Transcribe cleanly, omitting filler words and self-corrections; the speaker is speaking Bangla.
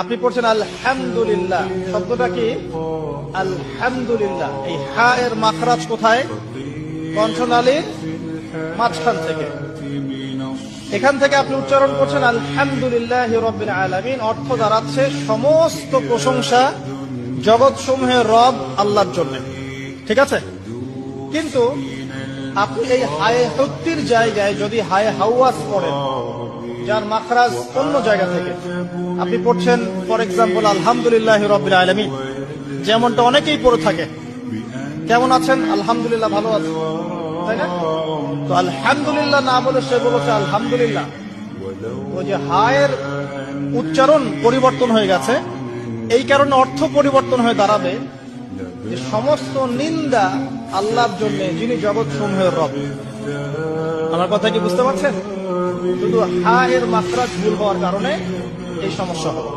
আপনি পড়ছেন আলহামদুলিল্লাহ, শব্দটা কি? আলহামদুলিল্লাহ। এই হা এর মাখরাজ কোথায়? কণ্ঠনালীর মাঝখান থেকে। এখান থেকে আপনি উচ্চারণ করছেন আলহামদুলিল্লাহি রাব্বিল আলামিন। অর্থ দাঁড়াচ্ছে সমস্ত প্রশংসা জগৎ সমূহের রব আল্লাহর জন্য। ঠিক আছে? কিন্তু আপনি এই হায়ে হুত্তির জায়গায় যদি হায়ে হাওয়াস পড়েন, যার মাখরাজ অন্য জায়গা থেকে, আপনি পড়ছেন ফর এক্সাম্পল আলহামদুলিল্লাহি রাব্বিল আলামিন, যেমনটা অনেকেই পড়ে থাকে। কেমন আছেন? আলহামদুলিল্লাহ, ভালো আছেন, তাই না? তো আলহামদুলিল্লাহ না বলে সে বলেছে আলহামদুলিল্লাহ। ওই যে হায়ের উচ্চারণ পরিবর্তন হয়ে গেছে, এই কারণে অর্থ পরিবর্তন হয়ে দাঁড়াবে যে সমস্ত নিন্দা আল্লাহর জন্য, যিনি জগৎ সমূহের রব। আমার কথা কি বুঝতে পারছেন? শুধু হা এর মাত্রা ভুল হওয়ার কারণে এই সমস্যা হবে।